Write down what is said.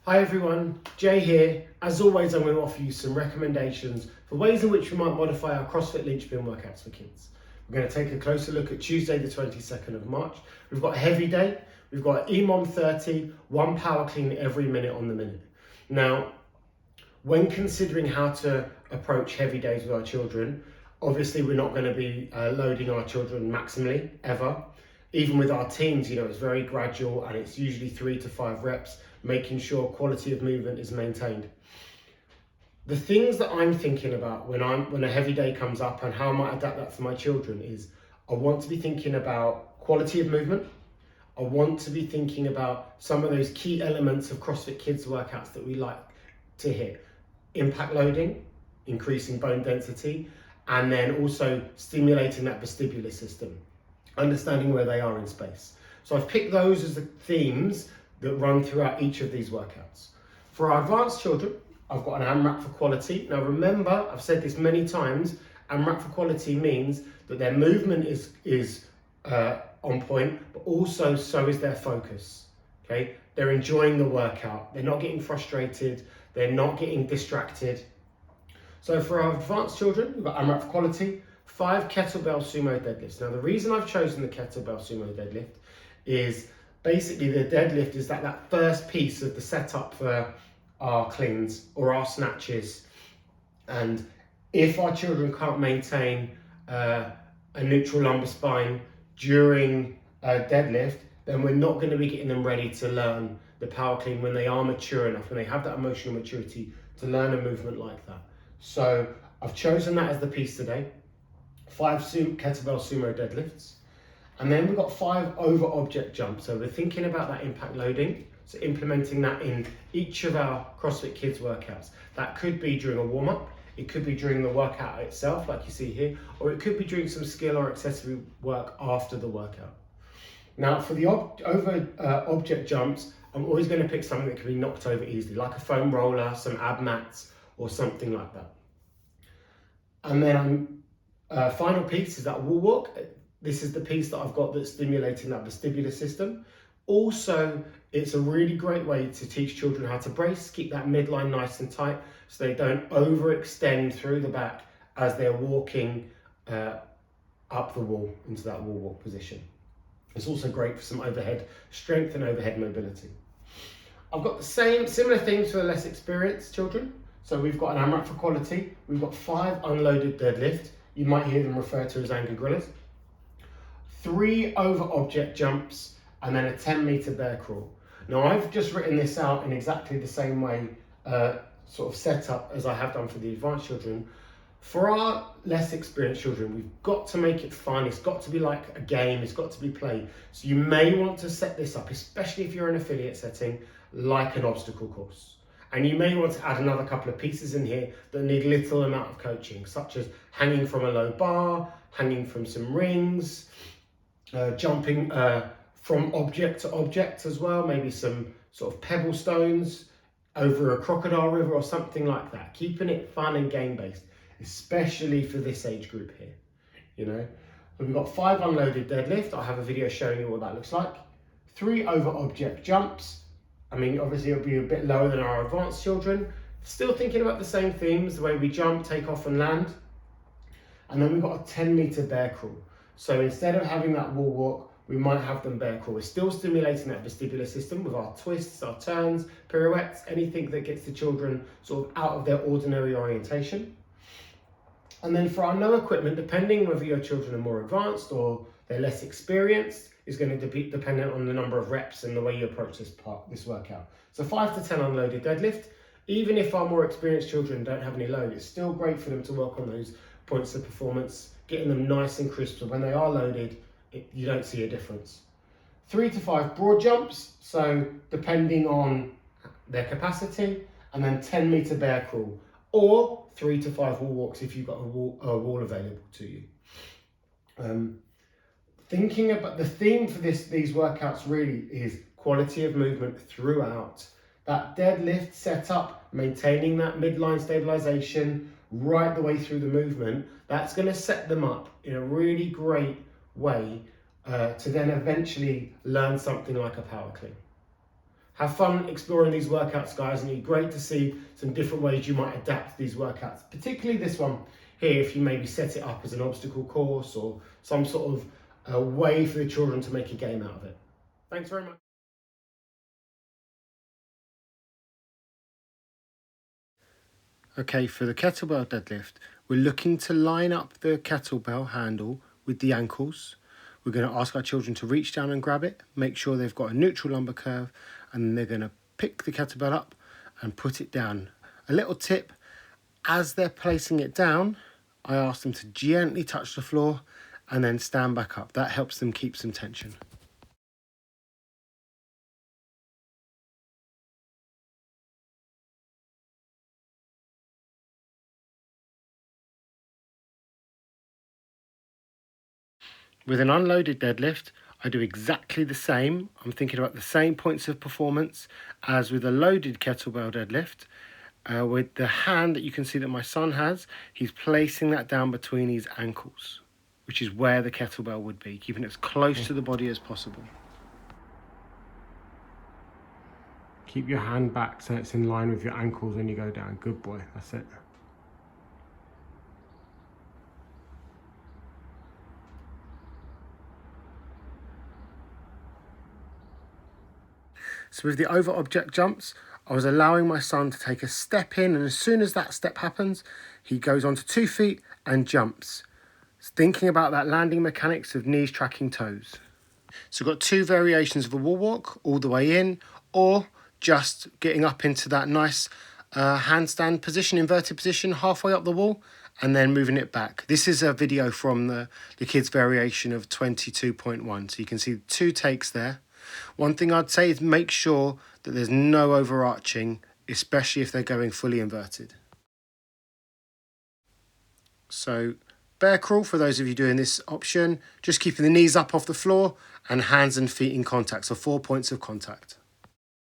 Hi everyone, Jay here. As always, I'm going to offer you some recommendations for ways in which we might modify our CrossFit linchpin workouts for kids. We're going to take a closer look at Tuesday the 22nd of March. We've got a heavy day. We've got EMOM 30, one power clean every minute on the minute. Now, when considering how to approach heavy days with our children, obviously we're not going to be loading our children maximally ever. Even with our teams, it's very gradual and it's usually 3 to 5 reps, making sure quality of movement is maintained. The things that I'm thinking about when a heavy day comes up and how I might adapt that for my children is I want to be thinking about quality of movement. I want to be thinking about some of those key elements of CrossFit Kids workouts that we like to hit. Impact loading, increasing bone density, and then also stimulating that vestibular system, understanding where they are in space. So I've picked those as the themes that run throughout each of these workouts. For our advanced children, I've got an AMRAP for quality. Now remember, I've said this many times, AMRAP for quality means that their movement is on point, but also so is their focus, okay? They're enjoying the workout. They're not getting frustrated. They're not getting distracted. So for our advanced children, we've got AMRAP for quality, 5 kettlebell sumo deadlifts. Now the reason I've chosen the kettlebell sumo deadlift is basically the deadlift is that first piece of the setup for our cleans or our snatches. And if our children can't maintain a neutral lumbar spine during a deadlift, then we're not going to be getting them ready to learn the power clean when they are mature enough, when they have that emotional maturity to learn a movement like that. So I've chosen that as the piece today. 5 kettlebell sumo deadlifts. And then we've got 5 over object jumps. So we're thinking about that impact loading. So implementing that in each of our CrossFit Kids workouts. That could be during a warm up. It could be during the workout itself, like you see here, or it could be doing some skill or accessory work after the workout. Now for the over object jumps, I'm always going to pick something that can be knocked over easily, like a foam roller, some ab mats, or something like that. And then final piece is that wall walk. This is the piece that I've got that's stimulating that vestibular system. Also, it's a really great way to teach children how to brace, keep that midline nice and tight so they don't overextend through the back as they're walking up the wall into that wall walk position. It's also great for some overhead strength and overhead mobility. I've got the similar things for the less experienced children. So we've got an AMRAP for quality. We've got 5 unloaded deadlift. You might hear them referred to as anger gorillas. 3 over object jumps, and then a 10-meter bear crawl. Now I've just written this out in exactly the same way, sort of set up as I have done for the advanced children. For our less experienced children, we've got to make it fun. It's got to be like a game. It's got to be played. So you may want to set this up, especially if you're in an affiliate setting, like an obstacle course. And you may want to add another couple of pieces in here that need little amount of coaching, such as hanging from a low bar, hanging from some rings, jumping from object to object as well, maybe some sort of pebble stones over a crocodile river or something like that. Keeping it fun and game-based, especially for this age group here, So we've got 5 unloaded deadlift. I have a video showing you what that looks like. 3 over object jumps. I mean, obviously it'll be a bit lower than our advanced children. Still thinking about the same themes, the way we jump, take off and land. And then we've got a 10-meter bear crawl. So instead of having that wall walk, we might have them bear crawl. We're still stimulating that vestibular system with our twists, our turns, pirouettes, anything that gets the children sort of out of their ordinary orientation. And then for our no equipment, depending whether your children are more advanced or they're less experienced, is going to be dependent on the number of reps and the way you approach this workout. So 5 to 10 unloaded deadlift. Even if our more experienced children don't have any load, it's still great for them to work on those points of performance, getting them nice and crisp, so when they are loaded, you don't see a difference. 3 to 5 broad jumps, so depending on their capacity, and then 10-meter bear crawl, or 3 to 5 wall walks if you've got a wall available to you. Thinking about the theme for these workouts really is quality of movement throughout. That deadlift setup, maintaining that midline stabilization right the way through the movement, that's going to set them up in a really great way to then eventually learn something like a power clean. Have fun exploring these workouts, guys, and it'd be great to see some different ways you might adapt these workouts, particularly this one here, if you maybe set it up as an obstacle course or some sort of way for the children to make a game out of it. Thanks very much. Okay, for the kettlebell deadlift, we're looking to line up the kettlebell handle with the ankles. We're going to ask our children to reach down and grab it, make sure they've got a neutral lumbar curve, and then they're going to pick the kettlebell up and put it down. A little tip, as they're placing it down, I ask them to gently touch the floor and then stand back up. That helps them keep some tension. With an unloaded deadlift, I do exactly the same. I'm thinking about the same points of performance as with a loaded kettlebell deadlift. With the hand that you can see that my son has, he's placing that down between his ankles, which is where the kettlebell would be, keeping it as close to the body as possible. Keep your hand back so it's in line with your ankles when you go down. Good boy, that's it. So with the over object jumps, I was allowing my son to take a step in, and as soon as that step happens, he goes onto 2 feet and jumps. Thinking about that landing mechanics of knees tracking toes. So we've got 2 variations of a wall walk, all the way in, or just getting up into that nice handstand position, inverted position, halfway up the wall, and then moving it back. This is a video from the kids' variation of 22.1, so you can see 2 takes there. One thing I'd say is make sure that there's no overarching, especially if they're going fully inverted. So bear crawl for those of you doing this option, just keeping the knees up off the floor and hands and feet in contact, so 4 points of contact.